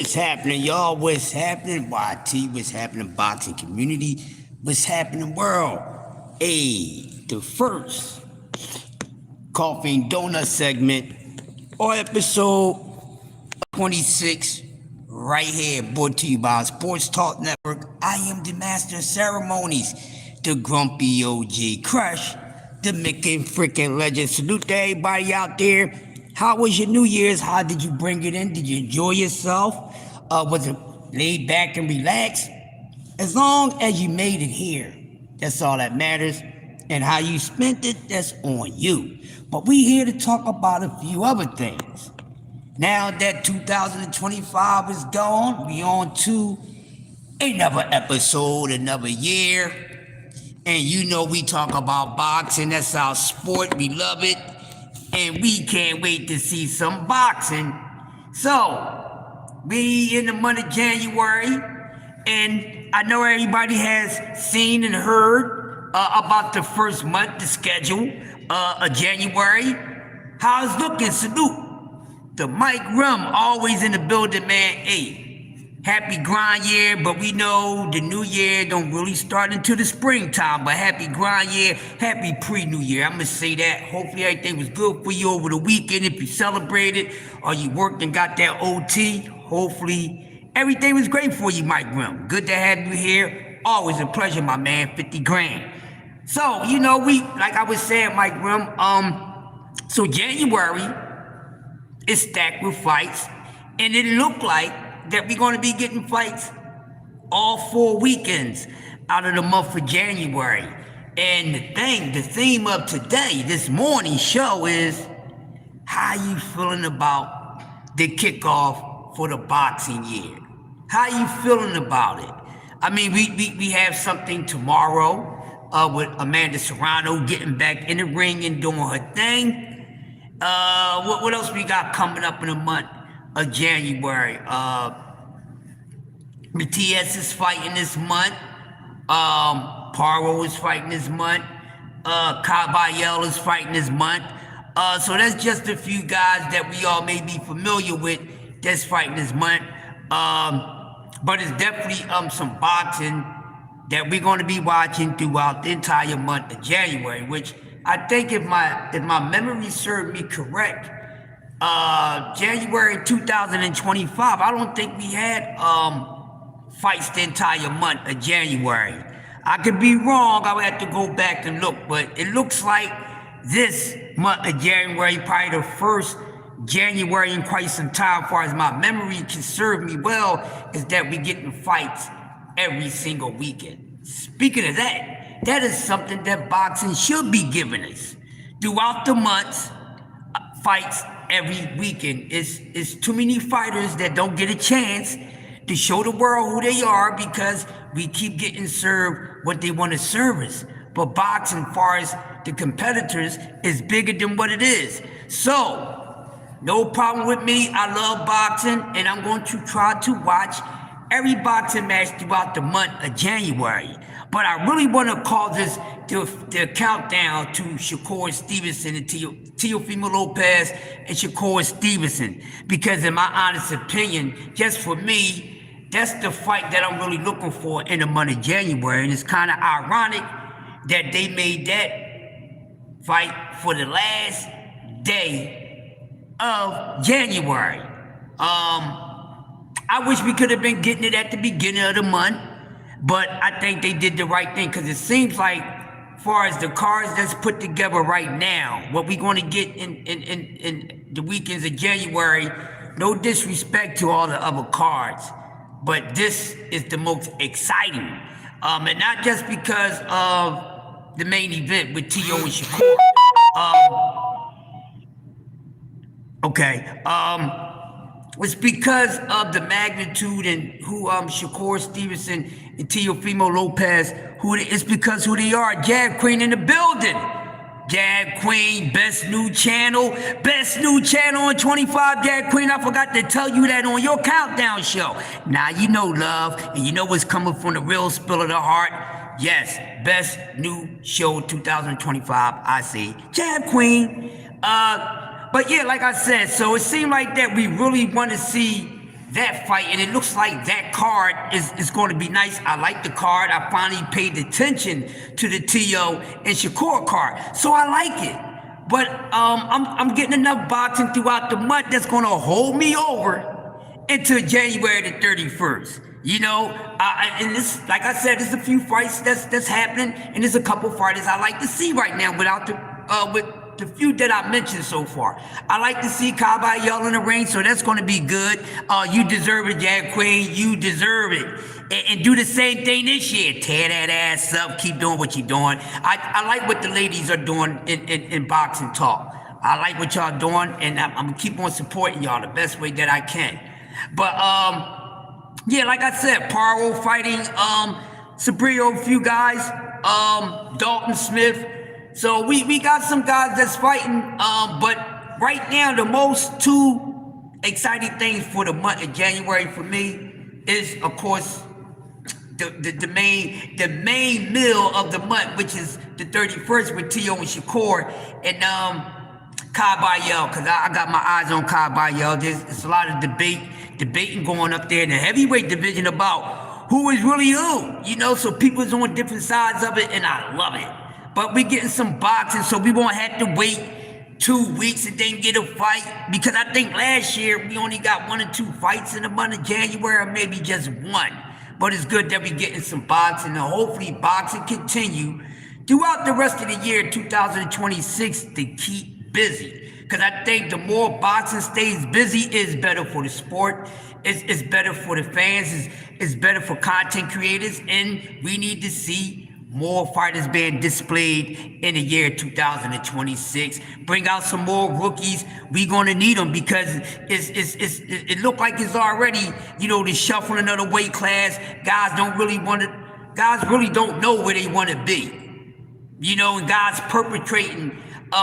What's happening, y'all? What's happening? YT, what's happening, boxing community? What's happening, world? Hey, the first coffee and donut segment or episode 26 right here, brought to you by Sports Talk Network. I am the master of ceremonies, the grumpy OG Crush, the Mickey freaking legend. Salute to everybody out there. How was your New Year's? How did you bring it in? Did you enjoy yourself? Was it laid back and relaxed? As long as you made it here, that's all that matters. And how you spent it, that's on you. But we here to talk about a few other things. Now that 2025 is gone, we on to another episode, another year. And you know we talk about boxing, that's our sport, we love it. And we can't wait to see some boxing. So, we in the month of January, and I know everybody has seen and heard about the first month, the schedule of January. How's it looking? Salute. The Mike Rum, always in the building, man. Hey, happy grind year, but we know the new year don't really start until the springtime, but happy grind year, happy pre-new year. I'm gonna say that. Hopefully everything was good for you over the weekend if you celebrated or you worked and got that OT. Hopefully everything was great for you, Mike Rum. Good to have you here. Always a pleasure, my man, 50 grand. So, you know, like I was saying, Mike Rum, so January is stacked with fights, and it looked like that we're going to be getting fights all 4 weekends out of the month of January. And the theme of today, this morning's show is, how you feeling about the kickoff for the boxing year? How you feeling about it? I mean, we have something tomorrow with Amanda Serrano getting back in the ring and doing her thing. What else we got coming up in the month of January? Matias is fighting this month. Paro is fighting this month. Caballel is fighting this month. So that's just a few guys that we all may be familiar with that's fighting this month. But it's definitely some boxing that we're going to be watching throughout the entire month of January, which I think if my memory served me correct, January 2025, I don't think we had fights the entire month of January. I could be wrong, I would have to go back and look, but it looks like this month of January, probably the first January in quite some time, as far as my memory can serve me well, is that we getting fights every single weekend. Speaking of that, that is something that boxing should be giving us. Throughout the months, fights every weekend. It's too many fighters that don't get a chance to show the world who they are because we keep getting served what they want to serve us. But boxing, as far as the competitors, is bigger than what it is. So, no problem with me. I love boxing, and I'm going to try to watch every boxing match throughout the month of January. But I really want to call this the countdown to Shakur Stevenson and Teofimo Lopez and Shakur Stevenson. Because in my honest opinion, just for me, that's the fight that I'm really looking for in the month of January. And it's kind of ironic that they made that fight for the last day of January. I wish we could have been getting it at the beginning of the month, but I think they did the right thing because it seems like, as far as the cards that's put together right now, what we're going to get in the weekends of January, no disrespect to all the other cards, but this is the most exciting. And not just because of the main event with T.O. and Shakur. It's because of the magnitude and who Shakur Stevenson and Teofimo Lopez, it's because who they are. Jab Queen in the building. Jab Queen, best new channel in 25, Jab Queen. I forgot to tell you that on your countdown show. Now you know love, and you know what's coming from the real spill of the heart. Yes, best new show 2025, I see. Jab Queen. But yeah, like I said, so it seemed like that we really want to see that fight, and it looks like that card is going to be nice. I like the card. I finally paid attention to the T.O. and Shakur card, so I like it. But I'm getting enough boxing throughout the month that's going to hold me over until January the 31st. You know, and this, like I said, there's a few fights that's happening, and there's a couple fighters I like to see right now without with the few that I mentioned so far. I like to see Caballero in the ring, so that's going to be good. You deserve it, Jag Queen. You deserve it. And do the same thing this year. Tear that ass up. Keep doing what you're doing. I like what the ladies are doing in boxing talk. I like what y'all doing, and I'm going to keep on supporting y'all the best way that I can. But, yeah, like I said, Paro fighting Sabrio, a few guys, Dalton Smith. So we got some guys that's fighting, but right now the most two exciting things for the month of January for me is, of course, the main meal of the month, which is the 31st with T.O. and Shakur and Caballero, because I got my eyes on Caballero. There's a lot of debating going up there in the heavyweight division about who is really who, you know, so people's on different sides of it, and I love it. But we're getting some boxing, so we won't have to wait 2 weeks and then get a fight, because I think last year we only got 1 or 2 fights in the month of January, or maybe just 1. But it's good that we're getting some boxing, and hopefully boxing continue throughout the rest of the year 2026 to keep busy. Because I think the more boxing stays busy, is better for the sport, it's better for the fans, it's better for content creators, and we need to see more fighters being displayed in the year 2026. Bring out some more rookies. We're gonna need them, because it looked like it's already, you know, the shuffling of the weight class. Guys really don't know where they want to be. You know, and guys perpetrating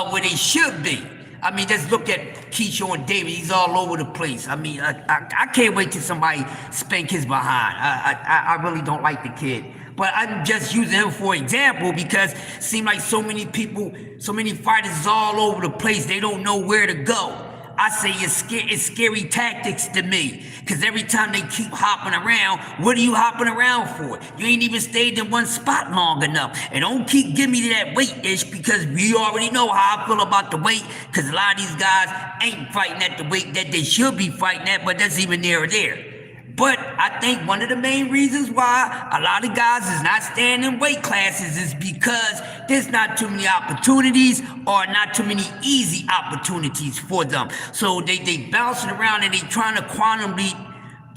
where they should be. I mean, just look at Keisha and David. He's all over the place. I mean, I can't wait till somebody spank his behind. I really don't like the kid. But I'm just using him for example, because it seems like so many people, so many fighters all over the place, they don't know where to go. I say it's scary tactics to me, because every time they keep hopping around, what are you hopping around for? You ain't even stayed in one spot long enough. And don't keep giving me that weight ish, because we already know how I feel about the weight, because a lot of these guys ain't fighting at the weight that they should be fighting at, but that's even there or there. But I think one of the main reasons why a lot of guys is not staying in weight classes is because there's not too many opportunities, or not too many easy opportunities for them. So they bouncing around and they trying to quantum leap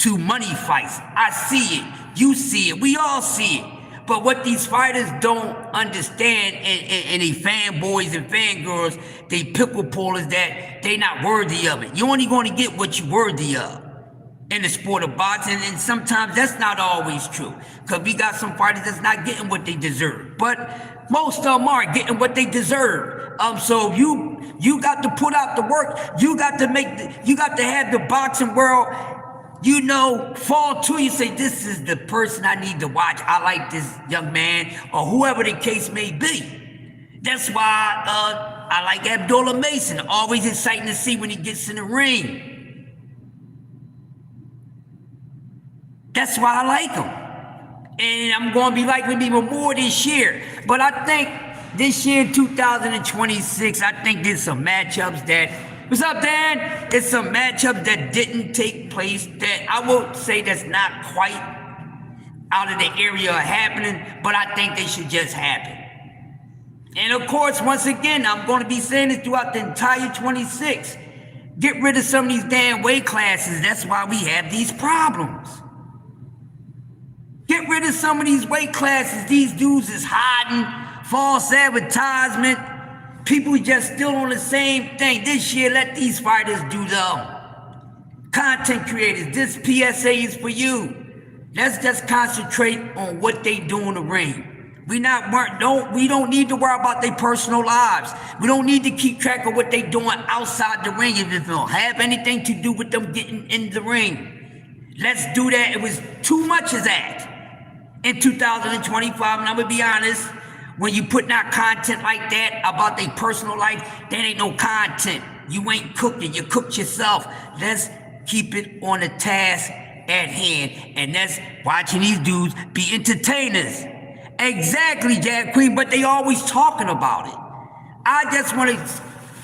to money fights. I see it. You see it. We all see it. But what these fighters don't understand, and they fanboys and fangirls, they pickle pull, is that they not worthy of it. You're only going to get what you're worthy of in the sport of boxing, and sometimes that's not always true, because we got some fighters that's not getting what they deserve, but most of them are getting what they deserve. So you got to put out the work. You got to have the boxing world, you know, fall to you, say, this is the person I need to watch. I like this young man, or whoever the case may be. That's why I like Abdullah Mason. Always exciting to see when he gets in the ring. That's why I like him. And I'm going to be liking him even more this year. But I think this year in 2026, I think there's some matchups that... What's up, Dan? There's some matchups that didn't take place, that I will say that's not quite out of the area of happening, but I think they should just happen. And of course, once again, I'm going to be saying this throughout the entire 26. Get rid of some of these damn weight classes. That's why we have these problems. Get rid of some of these weight classes. These dudes is hiding, false advertisement. People just still on the same thing. This year, let these fighters do them. Content creators, this PSA is for you. Let's just concentrate on what they do in the ring. We don't need to worry about their personal lives. We don't need to keep track of what they're doing outside the ring if it don't have anything to do with them getting in the ring. Let's do that. It was too much of that in 2025, and I'm gonna be honest, when you putting out content like that about their personal life, that ain't no content. You ain't cooking, you cooked yourself. Let's keep it on the task at hand, and that's watching these dudes be entertainers. Exactly, Jack Queen, but they always talking about it. I just want to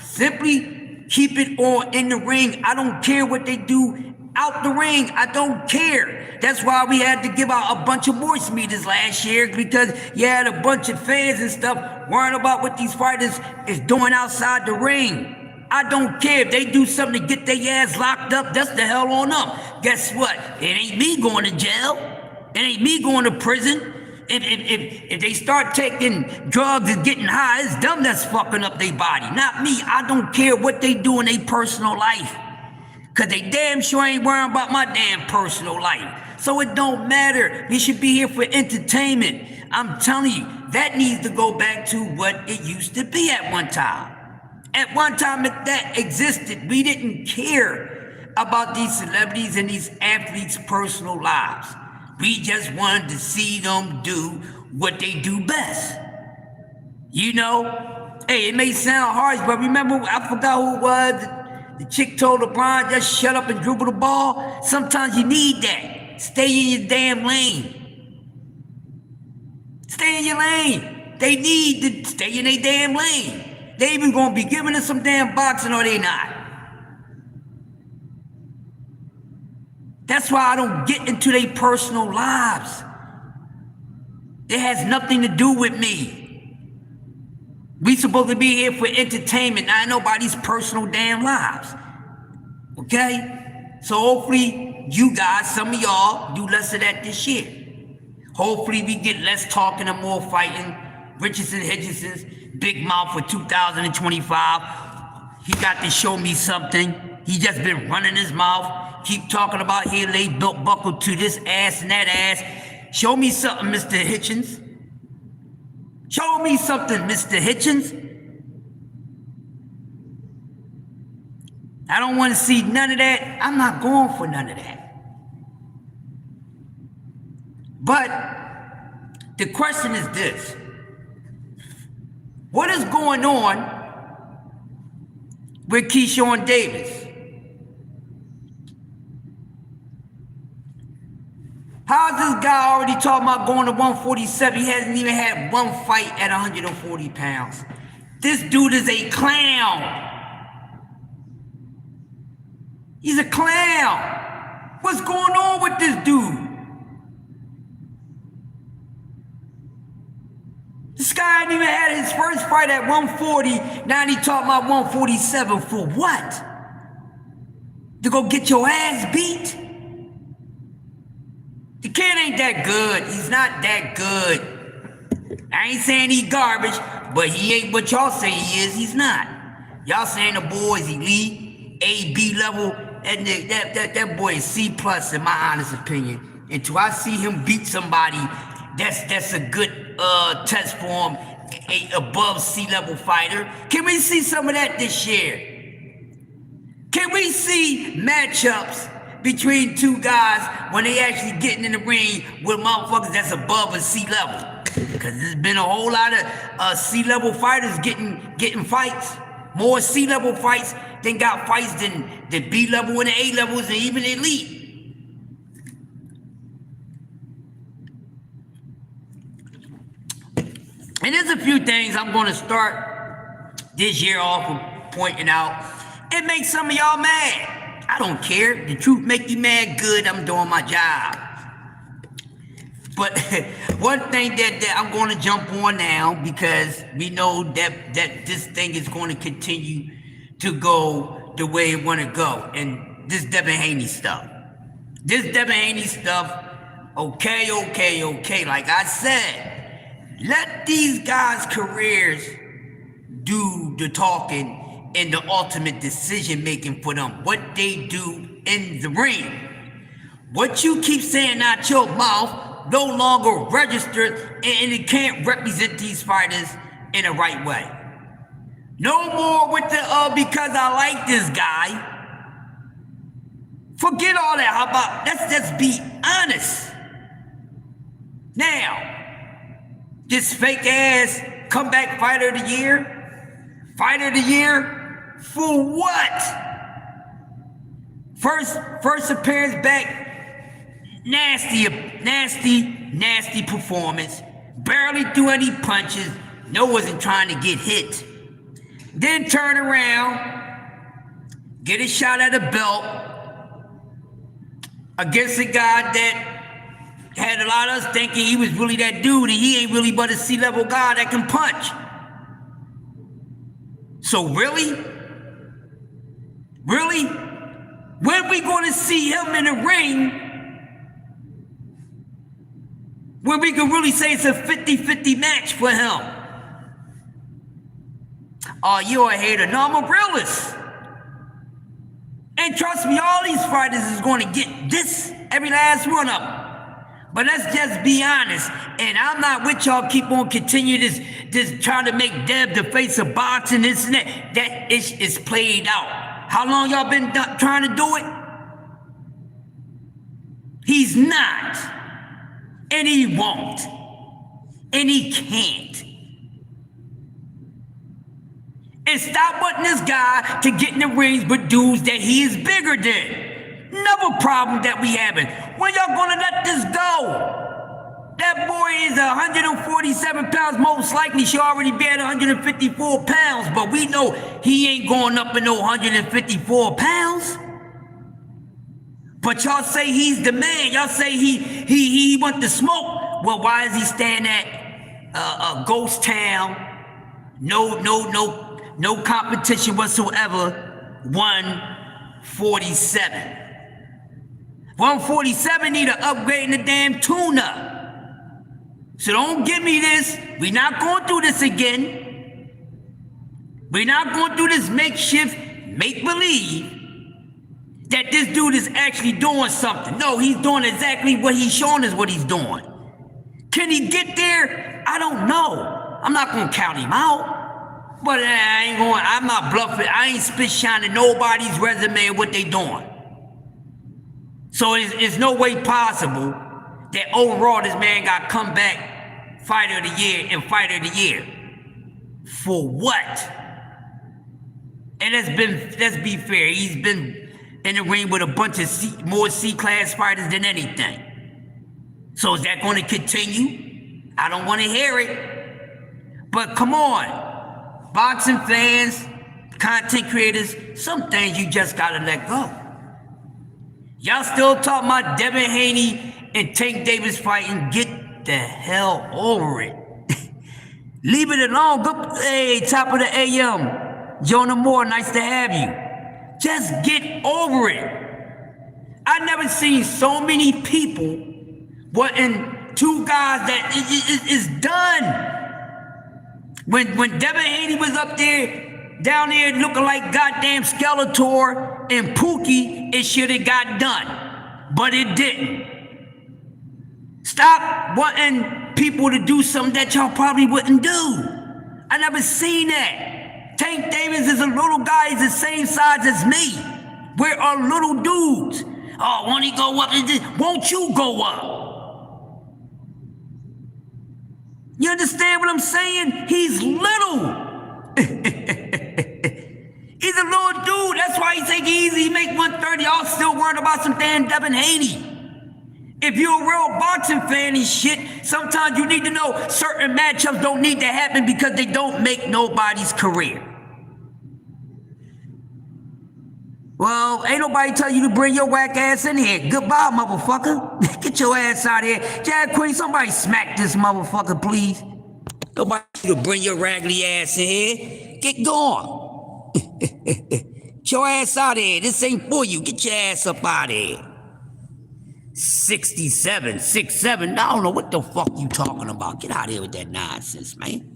simply keep it on in the ring. I don't care what they do out the ring. I don't care. That's why we had to give out a bunch of voice meters last year, because you had a bunch of fans and stuff worrying about what these fighters is doing outside the ring. I don't care if they do something to get their ass locked up, that's the hell on up. Guess what? It ain't me going to jail. It ain't me going to prison. If they start taking drugs and getting high, it's them that's fucking up their body, not me. I don't care what they do in their personal life, because they damn sure ain't worrying about my damn personal life. So it don't matter. We should be here for entertainment. I'm telling you, that needs to go back to what it used to be at one time. At one time that existed, we didn't care about these celebrities and these athletes' personal lives. We just wanted to see them do what they do best. You know? Hey, it may sound harsh, but remember, I forgot who it was. The chick told LeBron, just shut up and dribble the ball. Sometimes you need that. Stay in your damn lane. Stay in your lane. They need to stay in their damn lane. They even gonna be giving us some damn boxing, or they not. That's why I don't get into their personal lives. It has nothing to do with me. We supposed to be here for entertainment, not nobody's personal damn lives. Okay? So hopefully you guys, some of y'all, do less of that this year. Hopefully we get less talking and more fighting. Richardson Hitchinson's big mouth for 2025. He got to show me something. He just been running his mouth. Keep talking about here lay belt buckle to this ass and that ass. Show me something, Mr. Hitchens. Show me something, Mr. Hitchens. I don't want to see none of that. I'm not going for none of that. But the question is this. What is going on with Keyshawn Davis? How is this guy already talking about going to 147? He hasn't even had one fight at 140 pounds. This dude is a clown. He's a clown. What's going on with this dude? This guy ain't even had his first fight at 140. Now he talking about 147 for what? To go get your ass beat? The kid ain't that good. He's not that good. I ain't saying he garbage, but he ain't what y'all say he is. He's not. Y'all saying the boy is elite, A, B level. That boy is C plus in my honest opinion. Until I see him beat somebody, that's a good test for him, a above C level fighter. Can we see some of that this year? Can we see matchups between two guys when they actually getting in the ring with motherfuckers that's above a C level? Because there's been a whole lot of C level fighters getting fights. More C level fights than got fights than the B level and the A levels and even elite. And there's a few things I'm going to start this year off with pointing out. It makes some of y'all mad. I don't care. The truth make you mad, good. I'm doing my job. But one thing that I'm going to jump on now, because we know that this thing is going to continue to go the way it want to go. And this Devin Haney stuff. This Devin Haney stuff, okay. Like I said, let these guys' careers do the talking and the ultimate decision making for them. What they do in the ring. What you keep saying out your mouth no longer registered, and it can't represent these fighters in the right way. No more with the because I like this guy. Forget all that. How about let's just be honest. Now, this fake ass comeback fighter of the year? Fighter of the year? For what? First appearance back, nasty performance. Barely threw any punches. No, wasn't trying to get hit. Then turn around, get a shot at a belt against a guy that had a lot of us thinking he was really that dude, and he ain't really but a C-level guy that can punch. So really? When we gonna see him in the ring where we can really say it's a 50-50 match for him? Oh, you're a hater. No, I'm a realist. And trust me, all these fighters is going to get this, every last one of them. But let's just be honest, and I'm not with y'all keep on continue this trying to make Deb the face of boxing, this and that. That is played out. How long y'all been trying to do it? He's not. And he won't. And he can't. And stop wanting this guy to get in the rings with dudes that he is bigger than. Another problem that we having. When y'all gonna let this go? That boy is 147 pounds. Most likely she already be at 154 pounds. But we know he ain't going up in no 154 pounds. But y'all say he's the man. Y'all say he want the smoke. Well, why is he staying at a ghost town? No competition whatsoever. 147. 147 need to upgrade in the damn tune-up. So don't give me this. We're not going through this again. We're not going through this makeshift make-believe that this dude is actually doing something. No, he's doing exactly what he's showing us what he's doing. Can he get there? I don't know. I'm not going to count him out. But I'm not bluffing. I ain't spit shining nobody's resume of what they doing. So it's no way possible that overall this man got comeback fighter of the year and fighter of the year. For what? And let's be fair, he's been in the ring with a bunch of more C-class fighters than anything. So is that going to continue? I don't want to hear it. But come on, boxing fans, content creators, some things you just gotta let go. Y'all still talking about Devin Haney and Tank Davis fighting? Get the hell over it. Leave it alone. Go, hey, top of the AM. Jonah Moore, nice to have you. Just get over it. I never seen so many people wanting two guys that is done. When Devin Haney was up there, down there looking like goddamn Skeletor and Pookie, it should have got done. But it didn't. Stop wanting people to do something that y'all probably wouldn't do. I never seen that. Tank Davis is a little guy, he's the same size as me. We're all little dudes. Oh, won't he go up? Won't you go up? You understand what I'm saying? He's little. He's a little dude. That's why he take it easy. He make 130. Y'all still worried about some damn Devin Haney. If you're a real boxing fan and shit, sometimes you need to know certain matchups don't need to happen because they don't make nobody's career. Well, ain't nobody tell you to bring your whack ass in here. Goodbye, motherfucker. Get your ass out of here. Jag Queen, somebody smack this motherfucker, please. Nobody to bring your raggedy ass in here. Get gone. Get your ass out of here. This ain't for you. Get your ass up out of here. 67, 6'7". I don't know what the fuck you talking about. Get out of here with that nonsense, man.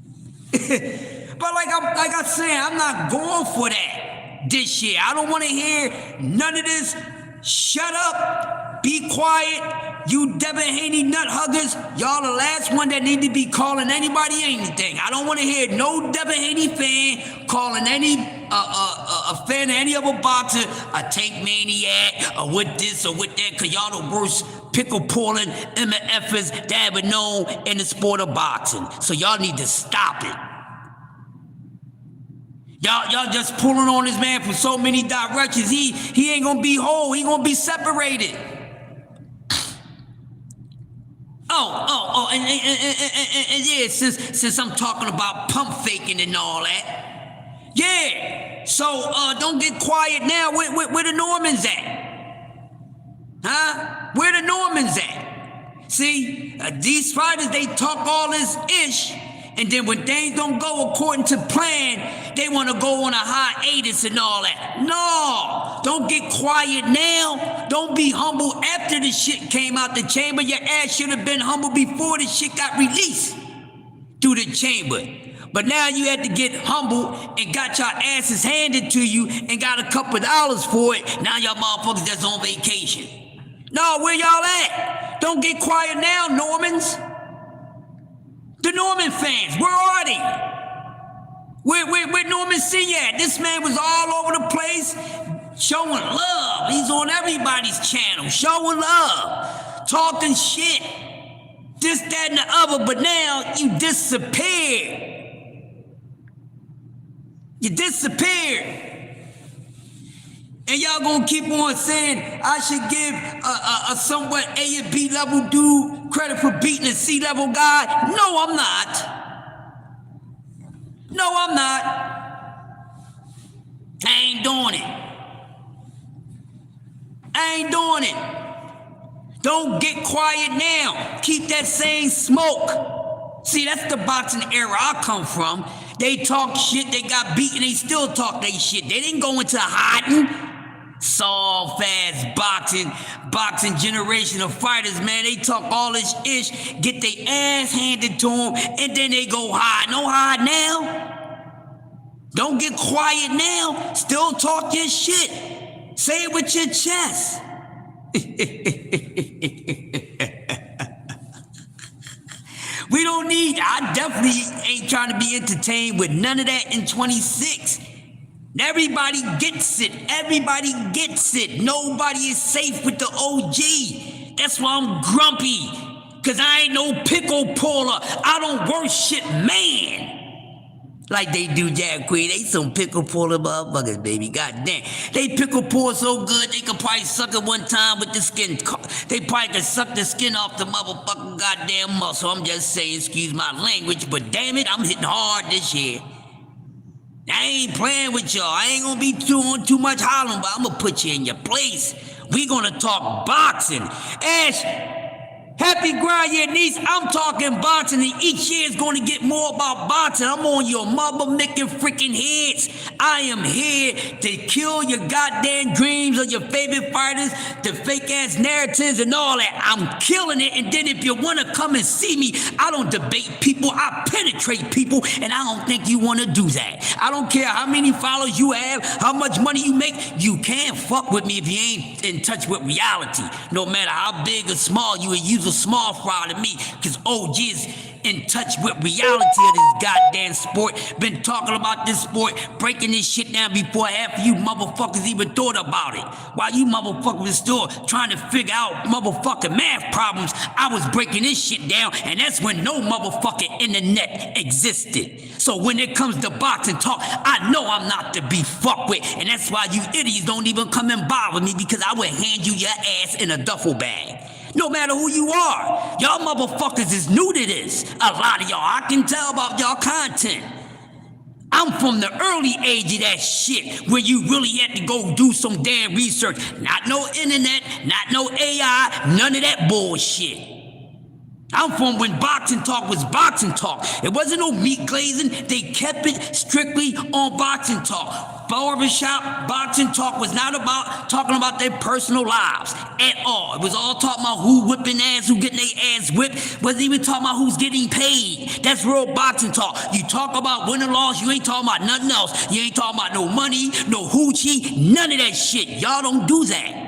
But like I said, I'm not going for that this year. I don't want to hear none of this. Shut up. Be quiet. You Devin Haney nut huggers. Y'all the last one that need to be calling anybody anything. I don't want to hear no Devin Haney fan calling any a fan of any other boxer a tank maniac or with this or with that, because y'all the worst pickle pulling MFers that ever known in the sport of boxing. So y'all need to stop it. Y'all just pulling on this man from so many directions. He ain't gonna be whole. He gonna be separated. And yeah, since I'm talking about pump faking and all that, yeah. So don't get quiet now. Where the Normans at? Huh? Where the Normans at? See, these fighters, they talk all this ish, and then when things don't go according to plan, they want to go on a hiatus and all that. No, don't get quiet now. Don't be humble after the shit came out the chamber. Your ass should have been humble before the shit got released through the chamber. But now you had to get humble and got your asses handed to you and got a couple dollars for it. Now y'all motherfuckers that's on vacation. No, where y'all at? Don't get quiet now, Normans. The Norman fans, where are they? Where Norman Senior at? This man was all over the place showing love. He's on everybody's channel, showing love, talking shit, this, that, and the other, but now you disappeared. You disappeared. And y'all gonna keep on saying I should give a somewhat A and B level dude credit for beating a C level guy. No, I'm not. No, I'm not. I ain't doing it. I ain't doing it. Don't get quiet now. Keep that same smoke. See, that's the boxing era I come from. They talk shit, they got beaten, they still talk they shit. They didn't go into hiding. Soft ass boxing generation of fighters, man. They talk all this ish, get their ass handed to them, and then they go hide. No hide now. Don't get quiet now. Still talk your shit. Say it with your chest. We don't need, I definitely ain't trying to be entertained with none of that in 26. Everybody gets it. Everybody gets it. Nobody is safe with the OG. That's why I'm grumpy. Cause I ain't no pickle puller. I don't work shit, man. Like they do Jack Queen. They some pickle puller motherfuckers, baby. Goddamn. They pickle pull so good they could probably suck it one time with the skin. They probably could suck the skin off the motherfucking goddamn muscle. I'm just saying, excuse my language, but damn it, I'm hitting hard this year. I ain't playing with y'all. I ain't gonna be doing too much hollering, but I'm gonna put you in your place. We gonna talk boxing. Ash, happy grind year, niece. I'm talking boxing, and each year is gonna get more about boxing. I'm on your mother-making freaking heads. I am here to kill your goddamn dreams of your favorite fighters, the fake-ass narratives and all that. I'm killing it, and then if you wanna come and see me, I don't debate people, I penetrate people, and I don't think you wanna do that. I don't care how many followers you have, how much money you make, you can't fuck with me if you ain't in touch with reality. No matter how big or small you use a small fry to me, because OG is in touch with reality of this goddamn sport. Been talking about this sport, breaking this shit down before half of you motherfuckers even thought about it. While you motherfuckers was still trying to figure out motherfucking math problems, I was breaking this shit down, and that's when no motherfucking internet existed. So when it comes to boxing talk, I know I'm not to be fucked with, and that's why you idiots don't even come and bother me, because I would hand you your ass in a duffel bag. No matter who you are, y'all motherfuckers is new to this. A lot of y'all, I can tell about y'all content. I'm from the early age of that shit, where you really had to go do some damn research. Not no internet, not no AI, none of that bullshit. I'm from when boxing talk was boxing talk. It wasn't no meat glazing. They kept it strictly on boxing talk. Barbershop boxing talk was not about talking about their personal lives at all. It was all talking about who whipping ass, who getting their ass whipped. Wasn't even talking about who's getting paid. That's real boxing talk. You talk about win or loss, you ain't talking about nothing else. You ain't talking about no money, no hoochie, none of that shit. Y'all don't do that.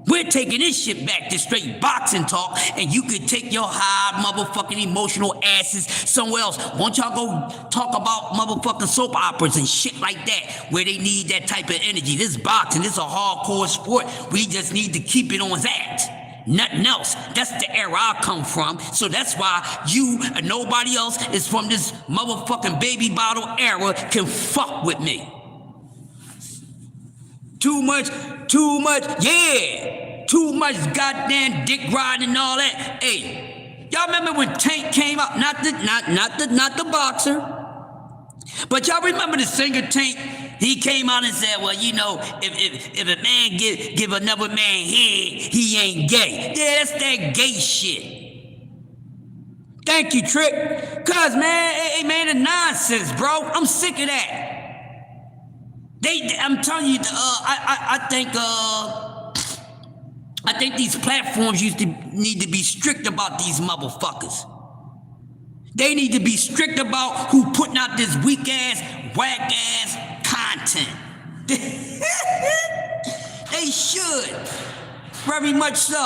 We're taking this shit back to straight boxing talk, and you could take your high motherfucking emotional asses somewhere else. Won't y'all go talk about motherfucking soap operas and shit like that, where they need that type of energy? This boxing, this is a hardcore sport. We just need to keep it on that. nothing else. That's the era I come from. So that's why you and nobody else is from this motherfucking baby bottle era can fuck with me. Too much, yeah. Too much goddamn dick riding and all that. Hey, y'all remember when Tank came out? Not the boxer. But y'all remember the singer Tank? He came out and said, well, you know, if a man give another man head, he ain't gay. Yeah, that's that gay shit. Thank you, Trick. Cause man, hey man, the nonsense, bro. I'm sick of that. I'm telling you, I think these platforms need to be strict about these motherfuckers. They need to be strict about who putting out this weak ass, whack ass content. They should, very much so.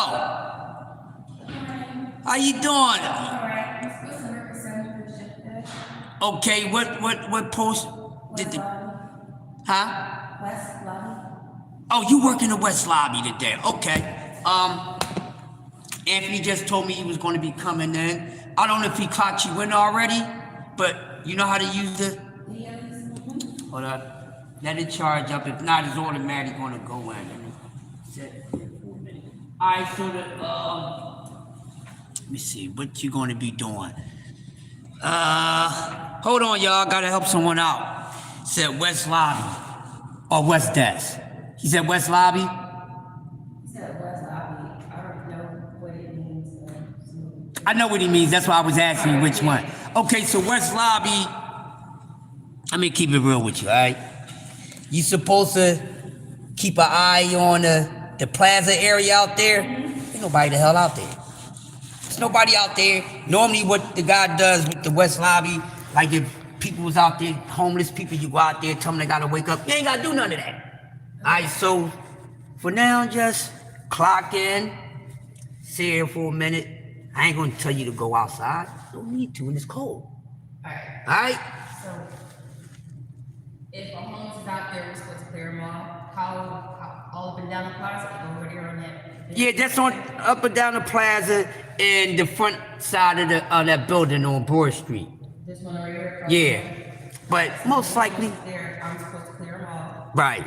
How you doing? Okay, what post did the? Huh? West Lobby. Oh, you work in the West Lobby today. Okay. Anthony just told me he was going to be coming in. I don't know if he clocked you in already, but you know how to use the... Hold up. Let it charge up. If not, it's automatically going to go in. Alright, so let me see. What you going to be doing? Hold on, y'all. Got to help someone out. Said West Lobby or West Desk. He said West Lobby. He said West Lobby. I don't know what it means. I know what he means. That's why I was asking you which one. Okay, so West Lobby. Let me keep it real with you, all right? You supposed to keep an eye on the plaza area out there. Ain't nobody the hell out there. There's nobody out there. Normally, what the guy does with the West Lobby, like if people was out there, homeless people, you go out there, tell them they gotta wake up. You ain't gotta do none of that. Alright, so for now, just clock in, sit here for a minute. I ain't gonna tell you to go outside. Don't need to, and it's cold. Alright? So, if a homeless is out there, we're supposed to clear them how all up and down the plaza, over there on that? Yeah, that's on up and down the plaza and the front side of that building on Broad Street. This one over here? Yeah, but most likely... I'm supposed to clear them all. Right.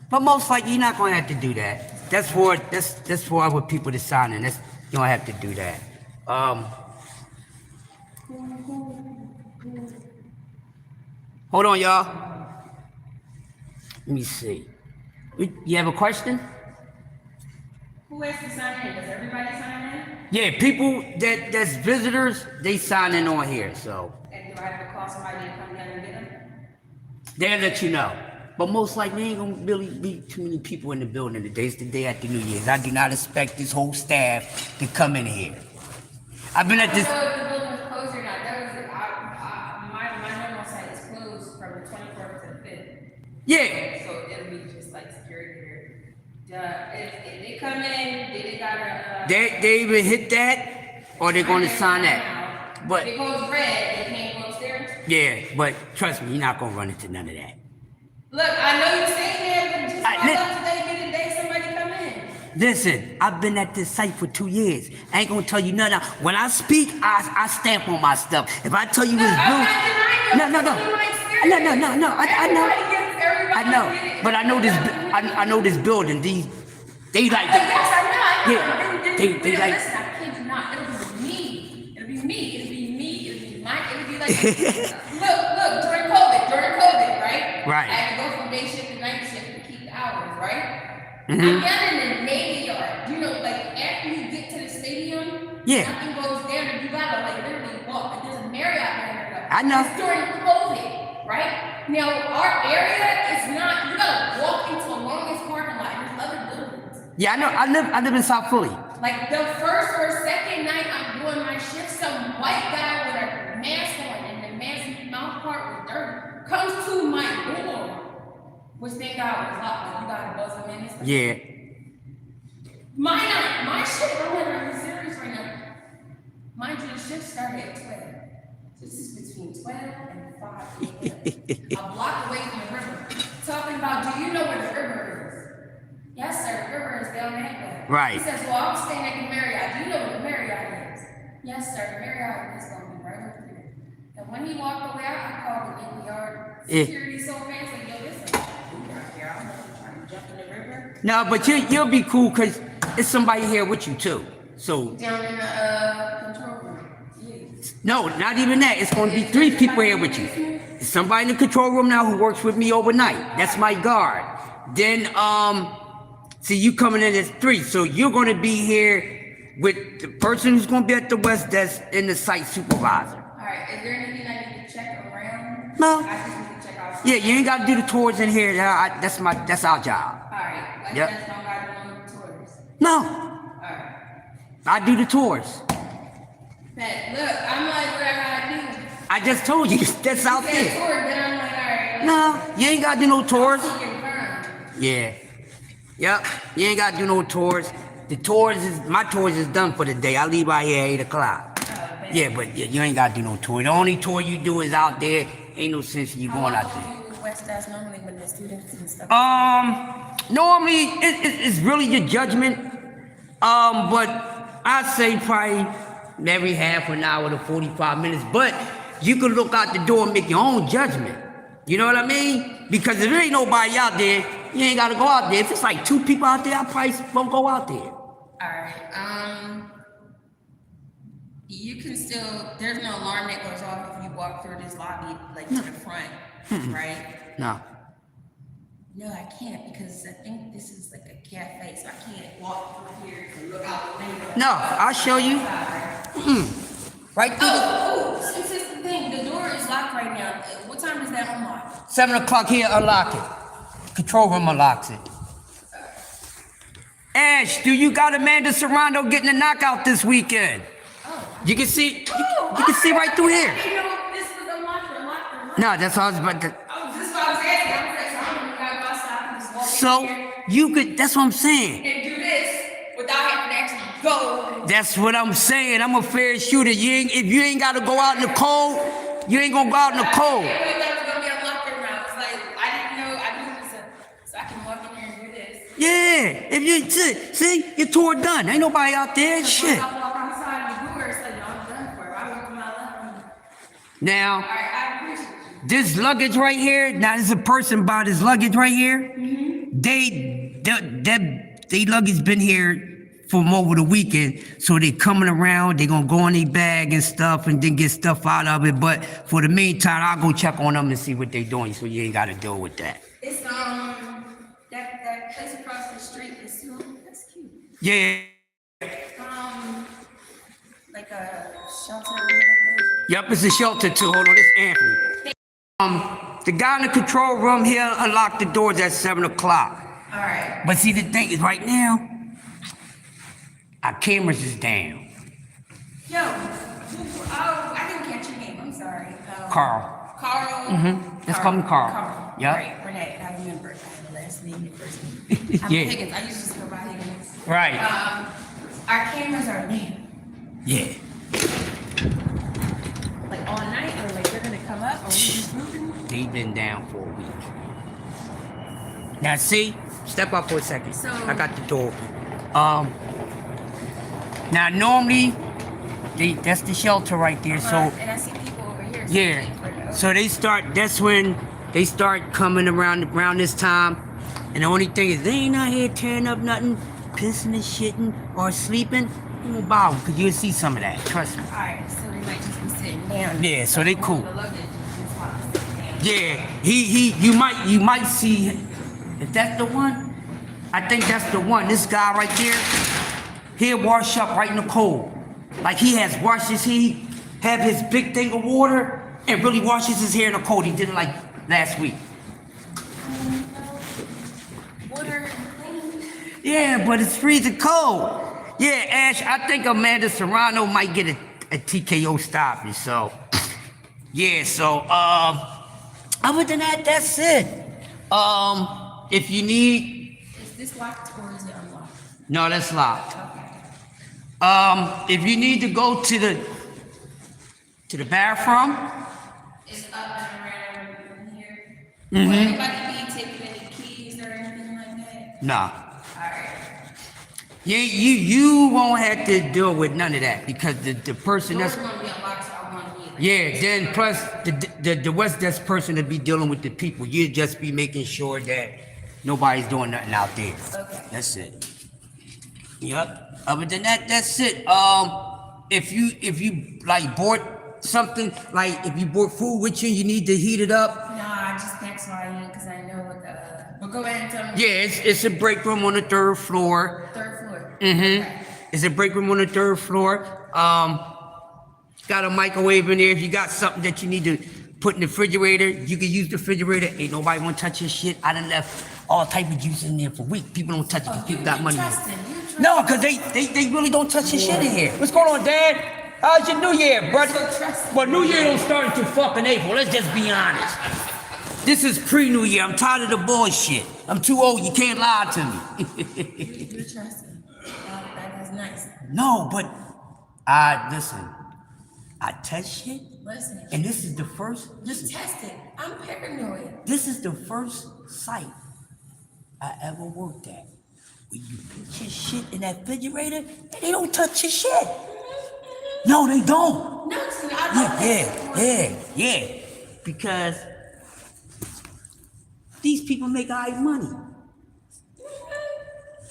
But most likely you're not going to have to do that. That's for other people to sign in. You don't have to do that. Hold on, y'all. Let me see. You have a question? Who has to sign in? Does everybody sign in? Yeah, people that's visitors, they sign in on here, so. And do I have to call somebody to come down and get them? They'll let you know. But most likely ain't gonna really be too many people in the building today. It's the day after New Year's. I do not expect this whole staff to come in here. I've been at this. So the building was closed or not? That was my normal site is closed from the 24th to the 5th. Yeah. So it'll be just like security here. If they come in, they gotta. They either hit that or they're gonna sign that. But if it goes red, they can't go upstairs. yeah, but trust me, you're not gonna run into none of that. Look, I know you're saying that, but just today be the day somebody come in. Listen, I've been at this site for 2 years. I ain't gonna tell you nothing. When I speak, I stamp on my stuff. If I tell you it's blue, no. I know, but I know this building. They like. Yes, I know. Yeah, they like. Listen, I kid you not. It'll be me. It'll be mine. It'll be like. Look, during COVID, right? Right. I had to go from day shift to night shift to keep the hours, right? Mm-hmm. I'm down in the Navy Yard. You know, like after you get to the stadium, yeah, nothing goes down, and you gotta like literally walk. Like, there's a Marriott there. I know. It's during COVID, right? Now our area is not. You gotta walk into the longest parking lot. There's other buildings. Yeah, I know. I live in South Philly. Like the first or second night I'm doing my shift, some white guy with a mask on and the mask mouth part was dirty comes to my door, which thank God was locked. Like, you gotta buzz him in. Yeah. My shift, I'm literally serious right now. Mind you, the shift started at 12. So this is between 12 and 5 a.m. A block away from the river. Talking about, do you know where the river is? Yes, sir, the river is down that way. Right. He says, well, I'm staying at the Marriott. Do you know where the Marriott is? Yes, sir. The Marriott is going to be right over here. And when he walked away, I called the NPR security so fast, like, yo, this is a dude out here. I don't know if he's trying to jump in the river. No, but you'll be cool because there's somebody here with you too. So Down in the control room. Yeah. no, not even that. It's going to be 3 people here with you. There's somebody in the control room now who works with me overnight. That's my guard. Then see, you coming in as 3, so you're going to be here with the person who's going to be at the West Desk and the site supervisor. All right. Is there anything I need to check around? No. I just need to check out. Yeah, you ain't got to do the tours in here. That's our job. All right. Like Yep. that's no guy doing the tours. No, All right. I do the tours. Man, look, I'm like, whatever I do. I just told you, that's out That there. tour, then I'm like, all right. No, you ain't got to do no tours. I'll confirm. Yeah. Yep, you ain't got to do no tours. My tours is done for the day. I leave out here at 8 o'clock. Yeah, but you ain't got to do no tour. The only tour you do is out there. Ain't no sense in you going out there. How long do you West Desk normally when the students and stuff? Normally it's really your judgment. But I'd say probably every half an hour to 45 minutes. But you can look out the door and make your own judgment. You know what I mean? Because if there ain't nobody out there, you ain't gotta go out there. If it's like 2 people out there, I probably won't go out there. All right. You can still. There's no alarm that goes off if you walk through this lobby, like to the front, right? No. No, I can't because I think this is like a cafe, so I can't walk through here and look out the window. No, I'll show you. Right through Oh, since it's the thing, the door is locked right now. What time is that unlocked? 7 o'clock here, unlock it. Control room unlocks it. Ash, do you got Amanda Serrano getting a knockout this weekend? Oh. You can see, you can see right through here. You know, this was unlocked. No, that's what I was about to. Oh, this is what I was asking. I was like, so I don't know if I gotta go outside and just walk So in here you could. That's what I'm saying. and do this without having to actually go. That's what I'm saying. I'm a fair shooter. If you ain't got to go out in the cold, you ain't gonna go out in the cold. I didn't know that was gonna be unlocked around. It's like I didn't know. I knew it was so I can walk in here and do this. Yeah. If you see, your tour done. Ain't nobody out there. Shit. I walk outside the door. It's like, no, I'm done for. I won't come out. Now, All right, I appreciate you. this luggage right here. Now, there's a person bought this luggage right here. Mm-hmm. They luggage been here from over the weekend, so they coming around. They gonna go in their bag and stuff, and then get stuff out of it. But for the meantime, I'll go check on them and see what they doing, so you ain't got to deal with that. It's that place across the street is that's cute. Yeah. Like a shelter. Yep, it's a shelter too. Hold on, this is Anthony. The guy in the control room here unlocked the doors at 7 o'clock. All right. But see, the thing is, right now, our cameras is down. Yo, I didn't catch your name. I'm sorry. Carl. Carl. Mm-hmm. Let's call him Carl. Carl. Yep. Right, Renee. I remember. I have the last name and first name. I'm Yeah. Higgins. I used to go by Higgins. Right. Our cameras are down. Yeah. Like all night, or like they're gonna come up, or we just moving? They've been down for a week. Now see, step up for a second. So- I got the door. Now normally, that's the shelter right there. So And I see people over here. so yeah. waiting for those. So that's when they start coming around this time. And the only thing is they ain't out here tearing up nothing, pissing and shitting or sleeping. You won't bother because you'll see some of that. Trust me. All right, so they might just be sitting down. Yeah, so they cool. The luggage is fine. Yeah, you might see, if that's the one, I think that's the one. This guy right there, he'll wash up right in the cold. Like he has washed his hair, have his big thing of water, and really washes his hair in the cold. He did it like last week. Water and clean. Yeah, but it's freezing cold. Yeah, Ash, I think Amanda Serrano might get a TKO stoppage, so. Yeah, so, other than that, that's it. If you need, Is this locked or is it unlocked? no, that's locked. Okay. If you need to go to the bathroom, It's up and around in here. Mhm. Will anybody be taking any keys or anything like that? nah. Alright. You won't have to deal with none of that because the person Doors that's gonna be unlocked, so I want to be like, yeah. Then plus the West Desk person to be dealing with the people. You just be making sure that nobody's doing nothing out there. Okay. That's it. Yep. Other than that, that's it. If you like bought something, like if you bought food with you, you need to heat it up. No, I just text Ryan because I know what the. But go ahead and tell me. Yeah, it's a break room on the third floor. Third floor. Mm-hmm. Okay. It's a break room on the third floor. Got a microwave in there. If you got something that you need to put in the refrigerator, you can use the refrigerator. Ain't nobody gonna touch your shit. I done left all type of juice in there for weeks. People don't touch it because people got money. No, because they really don't touch your shit in here. What's going on, Dad? How's your New Year, brother? Well, New Year don't start until fucking April. Let's just be honest. This is pre-New Year. I'm tired of the bullshit. I'm too old. You can't lie to me. You're trusting. That is nice. No, but listen. I test shit. Listen. And this is the first. Listen. Test it. I'm paranoid. This is the first site I ever worked at. When you put your shit in that refrigerator, and they don't touch your shit. No, they don't. No, I don't. Yeah. Because these people make all right money.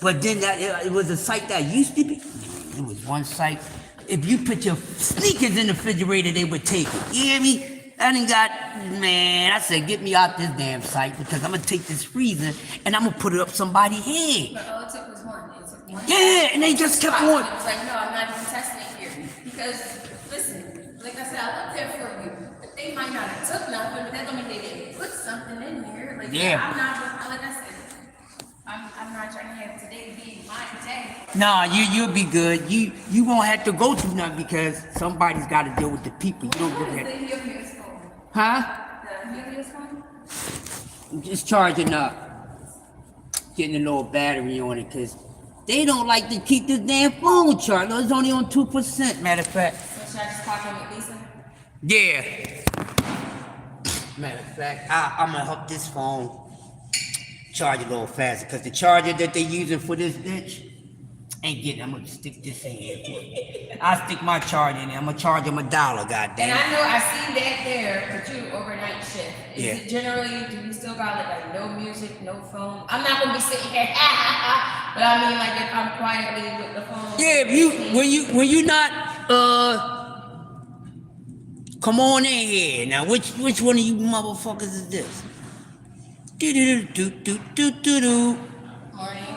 But then it was a site that used to be. It was one site. If you put your sneakers in the refrigerator, they would take it. You hear me? I said, get me out this damn site because I'm gonna take this freezer and I'm gonna put it up somebody's head. But all it took was one. It took one. Yeah, and they just kept on. I was like, no, I'm not even testing it here. Because, listen, like I said, I looked there for you. But they might not have took nothing, but that don't mean they didn't put something in here. Like, Yeah. I'm not, like I said, I'm not trying to have today be my day. Nah, you'll be good. You won't have to go through nothing because somebody's got to deal with the people. You don't really have. The Helios phone. Huh? The Helios phone? I'm just charging up, getting a little battery on it because they don't like to keep this damn phone charged. It's only on 2%. Matter of fact. So should I just call him with Lisa? Yeah. Matter of fact, I'm gonna help this phone charge a little faster because the charger that they using for this bitch ain't getting. I'm gonna stick this in here. I'll stick my charger in there. I'm gonna charge them $1, goddamn. And I know I see that there for you overnight shift. Is Yeah. it generally, do you still got like no music, no phone? I'm not gonna be sitting here, but I mean like if I'm quietly with the phone. Yeah, if when you not come on in here now. Which one of you motherfuckers is this? Do do do do do do do. Morning.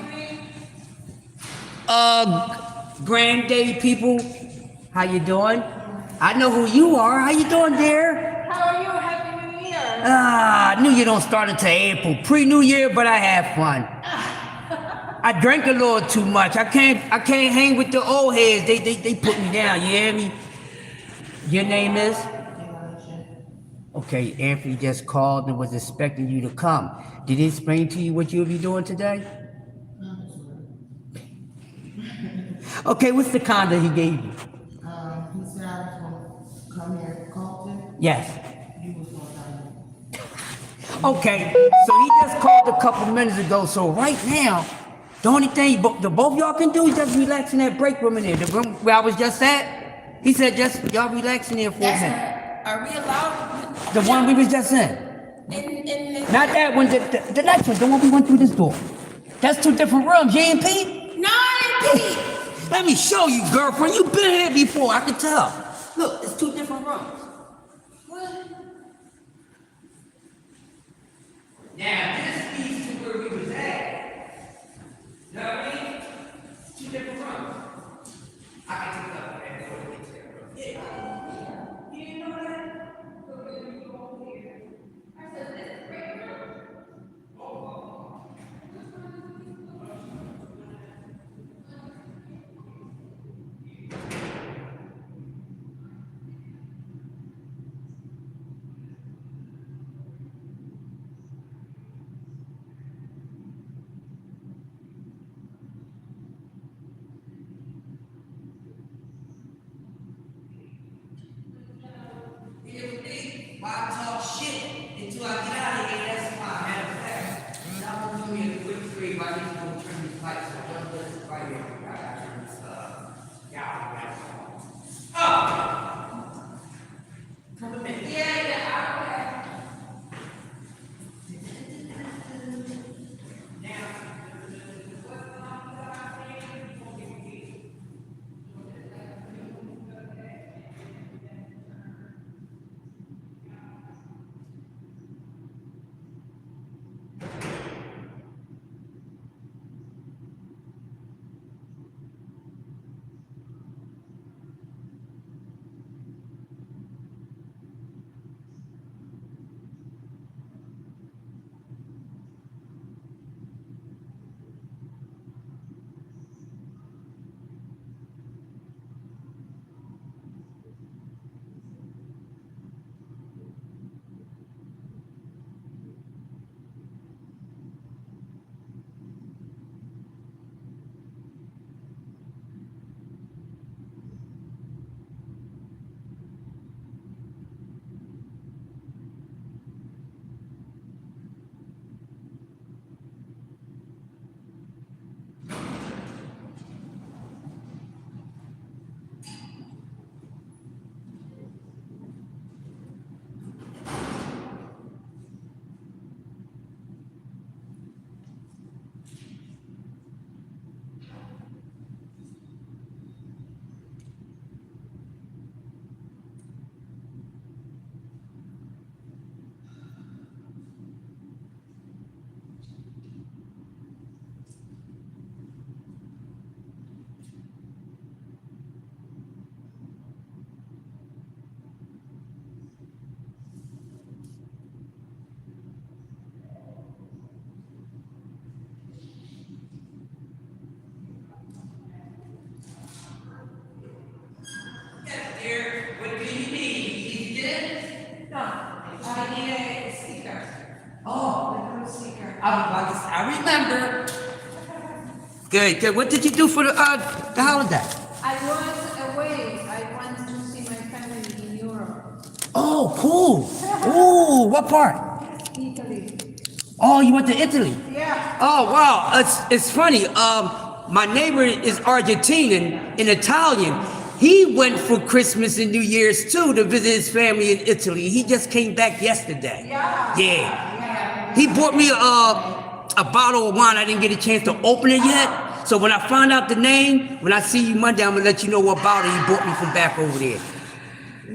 Grand Day people, how you doing? I know who you are. How you doing, dear? How are you? Happy New Year. New Year don't start until April. Pre-New Year, but I have fun. I drank a little too much. I can't hang with the old heads. They put me down. You hear me? Your name is? Okay, Anthony just called and was expecting you to come. Did he explain to you what you'll be doing today? Okay, what's the condo he gave you? He said I was going to come here to Compton. Yes. He was going to Okay, so he just called a couple minutes ago. So right now, the only thing the both y'all can do is just relax in that break room in there. The room where I was just at, he said just y'all relax in there for a minute. Are we allowed? The one we was just in. Not that one, the next one, the one we went through this door. That's two different rooms. You ain't Pete? No, I ain't Pete. Let me show you, girlfriend. You've been here before, I can tell. Look, it's two different rooms. What? Now, this leads to where we was at. You know what I mean? Two different rooms. I can take up that door. Yeah. You didn't know that? Why talk shit until I get out of here? That's why. Matter of fact, y'all gonna do me a quick favor. I need to go turn these lights on. Don't let this fight here. here. What do you need? Did you get it? No, I need a sticker. Oh, A little sticker. I remember. Good, good. What did you do for the holiday? I was away. I went to see my family in Europe, Oh, cool. Ooh, what part? Italy. Oh, you went to Italy. Yeah. Oh, wow. It's funny. My neighbor is Argentinian and Italian. He went for Christmas and New Year's too to visit his family in Italy. He just came back yesterday. Yeah. Yeah. He bought me a bottle of wine. I didn't get a chance to open it yet. So when I find out the name, when I see you Monday, I'm gonna let you know what bottle he bought me from back over there.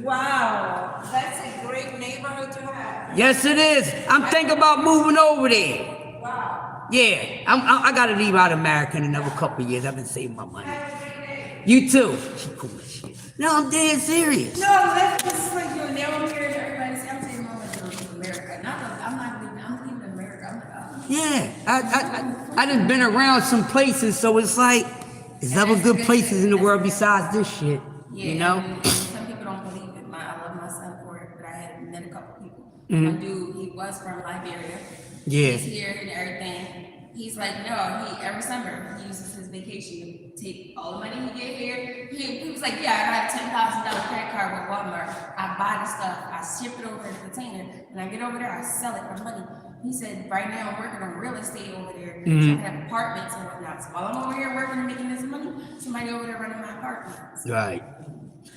Wow, that's a great neighborhood to have. Yes, it is. I'm thinking about moving over there. Wow. Yeah, I gotta leave out America in another couple of years. I've been saving my money. Have a great day. You too. She cool as shit. No, I'm dead serious. No, this is like your now here. Everybody say I'm saying Mama to America. I'm leaving America. I'm like, Yeah, I done been around some places, so it's like there's other good places in the world besides this shit. yeah, You know? and some people don't believe it. I love my son for it, but I had met a couple people. Mhm. One dude, he was from Liberia. Yeah. He's here and everything. He's like, no, every summer he uses his vacation to take all the money he get here. He was like, yeah, I got a $10,000 credit card with Walmart. I buy the stuff, I ship it over in a container. When I get over there, I sell it for money. He said, right now I'm working on real estate over there. So I have apartments and whatnot. So while I'm over here working and making this money, somebody over there running my apartments. Right.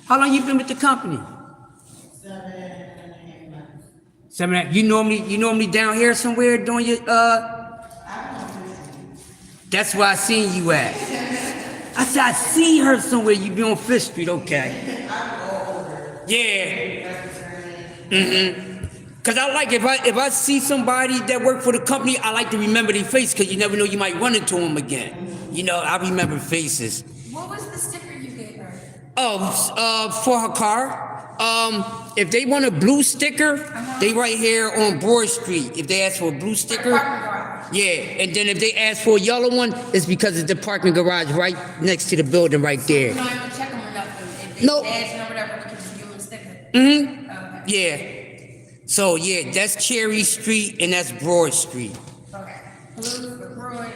How long you been with the company? 7.5 months. 7. You normally down here somewhere doing your That's where I seen you at. I said I see her somewhere. You be on Fifth Street, okay? Yeah. Cause I like if I see somebody that work for the company, I like to remember their face because you never know, you might run into them again. You know, I remember faces. What was the sticker you gave her? Oh, for her car. If they want a blue sticker, they right here on Broad Street. If they ask for a blue sticker, Parking garage. yeah. And then if they ask for a yellow one, it's because it's the parking garage right next to the building right there. You don't have to check them or nothing. If Nope. they ask you or whatever, you can just give them a sticker. Mm-hmm. Okay. Yeah. So yeah, that's Cherry Street and that's Broad Street. Okay. Blue for Croy.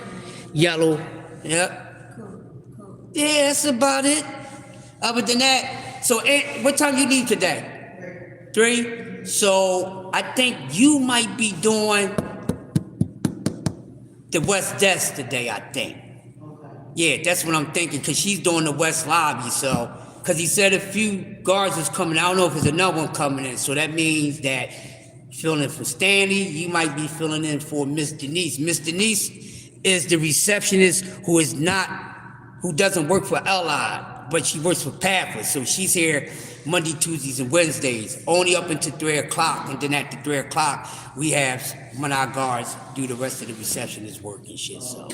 Yellow. Yep. Cool. Yeah, that's about it. Other than that, so what time you leave today? 3. So I think you might be doing the West Desk today, I think. Yeah, that's what I'm thinking, because she's doing the West Lobby, so, because he said a few guards was coming, I don't know if there's another one coming in, so that means that filling in for Stanley, you might be filling in for Miss Denise. Miss Denise is the receptionist who doesn't work for Allied, but she works for Pathway, so she's here Monday, Tuesdays, and Wednesdays, only up until 3 o'clock, and then after 3 o'clock, we have one of our guards do the rest of the receptionist work and shit, so.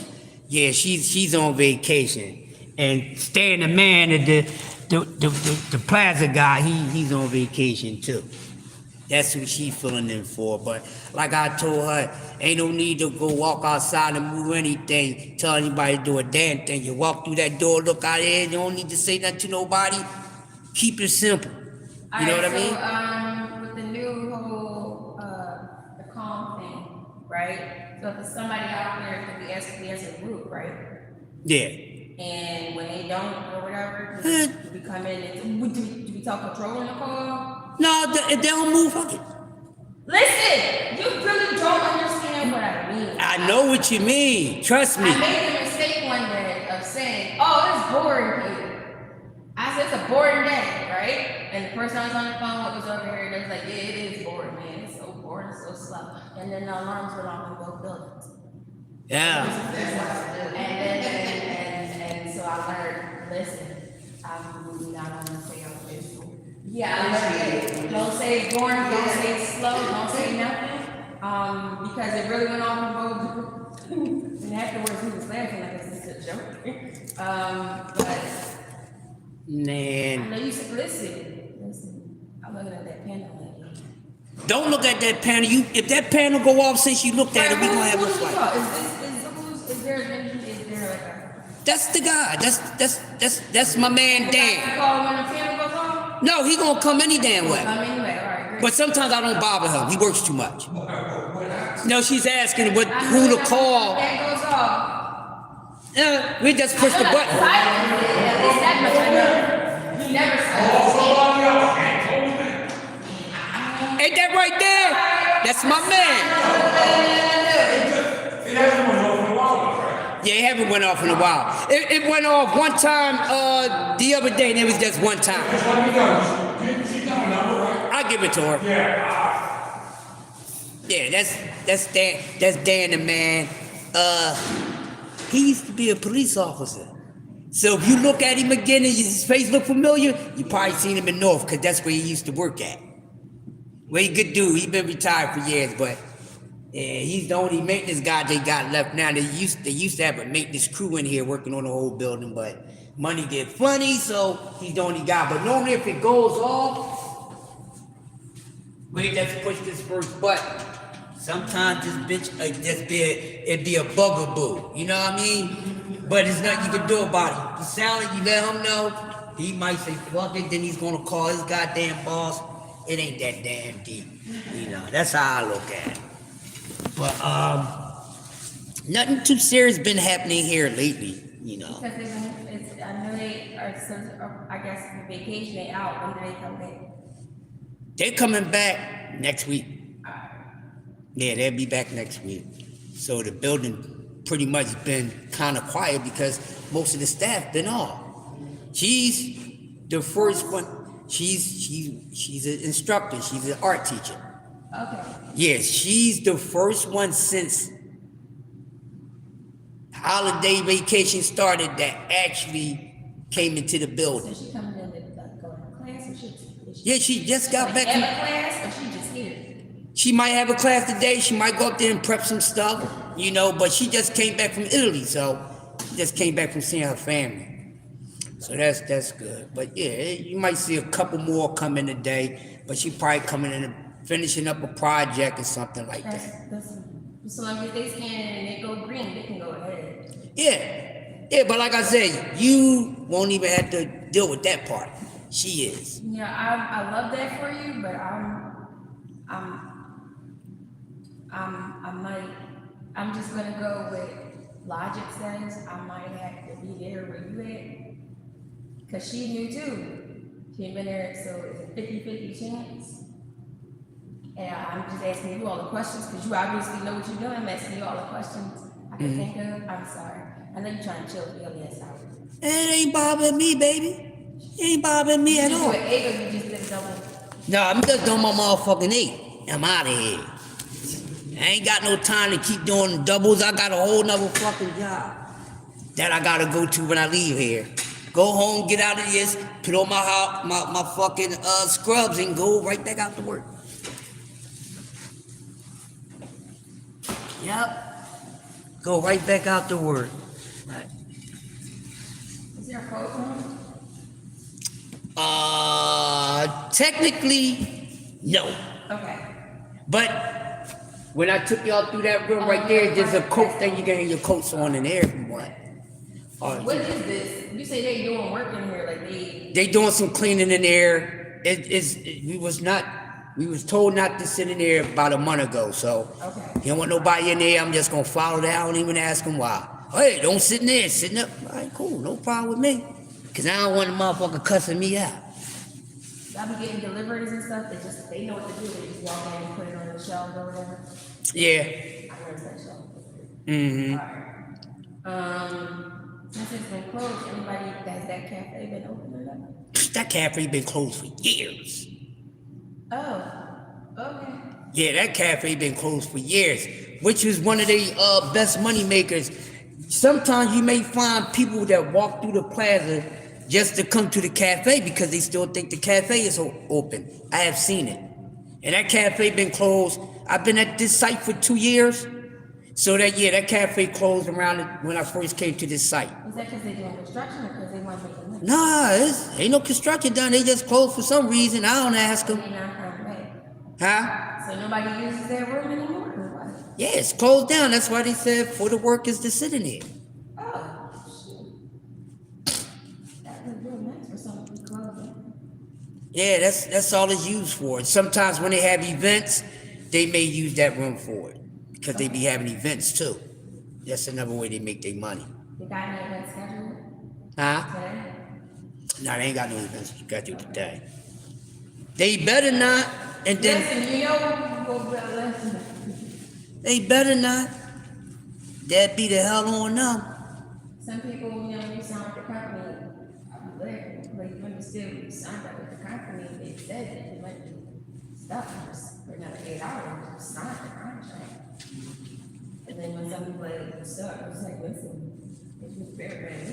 Yeah, she's on vacation, and Stan, the man, the plaza guy, he's on vacation too. That's who she's filling in for. But like I told her, ain't no need to go walk outside and move anything, tell anybody to do a damn thing. You walk through that door, look out there, you don't need to say nothing to nobody. Keep it simple. You know what I mean? So, with the new whole, the calm thing, right? So if there's somebody out there that we as a group, right? Yeah. And when they don't or whatever, do we come in and do we talk control in the call? No, if they don't move, fuck it. Listen, you really don't understand what I mean. I know what you mean. Trust me. I made the mistake one day of saying, "Oh, it's boring here." I said it's a boring day, right? And the person I was on the phone with was over here, and they was like, "Yeah, it is boring, man. It's so boring, so slow." And then the alarms went off in both buildings. Yeah. And so I learned, listen, I'm not on the say I'm visual. Yeah, I learned, don't say it's boring, don't say it's slow, don't say nothing. Because it really went off in both. And afterwards he was laughing like it's just a joke. But Man. I know you said, listen, I'm looking at that panel lady. Don't look at that panel. If that panel go off since you looked at it, we gonna have a fight. Is there like a... That's the guy. That's my man Dan. call when the panel goes off? No, he gonna come any damn way. Come anyway, all right, great. But sometimes I don't bother him. He works too much. No, she's asking who to call. That goes off. We just push the button. Silence it, at least that much I know. He never silenced it. Ain't that right there? That's my man. It hasn't went off in a while, right? Yeah, it haven't went off in a while. It went off one time the other day, and it was just one time. Just let me know. She got a number, right? I'll give it to her. Yeah. Yeah, that's Dan the man. He used to be a police officer. So if you look at him again and his face look familiar, you probably seen him in North, because that's where he used to work at. Well, he good dude. He been retired for years, but he's the only maintenance guy they got left now. They used to have a maintenance crew in here working on the whole building, but money get funny, so he's the only guy. But normally if it goes off, we just push this first button. Sometimes this bitch it'd be a bugaboo, you know what I mean? But there's nothing you can do about it. You sound like you let him know, he might say fuck it, then he's gonna call his goddamn boss. It ain't that damn deep, you know. That's how I look at it. But nothing too serious been happening here lately, you know. Because I know they are, I guess, for vacation, they out. When do they come back? They're coming back next week. Yeah, they'll be back next week. So the building pretty much been kind of quiet because most of the staff been off. She's the first one. She's an instructor. She's an art teacher. Okay. Yes, she's the first one since holiday vacation started that actually came into the building. So she coming in to go to class, or she Yeah, she just got back have from. a class, or she just here? She might have a class today. She might go up there and prep some stuff, you know. But she just came back from Italy, so she just came back from seeing her family. So that's good. But yeah, you might see a couple more coming today. But she probably coming in and finishing up a project or something like that. That's so long as they scan and they go green, they can go ahead. Yeah. But like I said, you won't even have to deal with that part. She is. Yeah, I love that for you, but I'm just gonna go with logic says I might have to be there where you at. Cause she knew too. She had been there, so it's a 50-50 chance. And I'm just asking you all the questions, because you obviously know what you're doing. I'm asking you all the questions I can think of. I'm sorry. I know you're trying to chill the other ass out. It ain't bothering me, baby. It ain't bothering me at You all. do an 8 or you just did a double? No, I'm just doing my motherfucking 8. I'm out of here. I ain't got no time to keep doing doubles. I got a whole nother fucking job that I gotta go to when I leave here. Go home, get out of this, put on my fucking scrubs and go right back out to work. Yep. Go right back out to work. Right. Is there a quote room? Technically, no. Okay. But when I took y'all through that room right there, there's a coat thing you can hang your coats on in there if you want. What is this? You say they doing work in here, like They doing some cleaning in there. We was told not to sit in there about a month ago, so Okay. you don't want nobody in there. I'm just gonna follow that. I don't even ask them why. Hey, don't sit in there, sitting up. All right, cool, no problem with me. Cause I don't want a motherfucker cussing me out. Y'all be getting deliveries and stuff. They know what to do. They just walk in and put it on the shelves or whatever. Yeah. I noticed that shelf. Mm-hmm. Alright. Since it's been closed, anybody has that cafe been open or not? That cafe been closed for years. Oh, okay. Yeah, that cafe been closed for years, which was one of the best money makers. Sometimes you may find people that walk through the plaza just to come to the cafe because they still think the cafe is open. I have seen it. And that cafe been closed. I've been at this site for 2 years. So that cafe closed around when I first came to this site. Is that because they're doing construction or because they want to make money? Nah, ain't no construction done. They just closed for some reason. I don't ask them. They're not coming back. Huh? So nobody uses their room anymore or what? Yeah, it's closed down. That's why they said for the workers to sit in there. Oh, shit. That was real nice for something to be closed. Yeah, that's all it's used for. Sometimes when they have events, they may use that room for it because they be having events too. That's another way they make their money. You got any events scheduled Huh? today? No, they ain't got no events scheduled today. They better not, and then Listen, you know we'll listen. they better not. That be the hell on them. Some people, you know, when you sign with the company, like you understood when you signed up with the company, they said that you might be stuck for another 8 hours, you signed the contract. And then when some people like stuck, I was like, listen, it's just very, very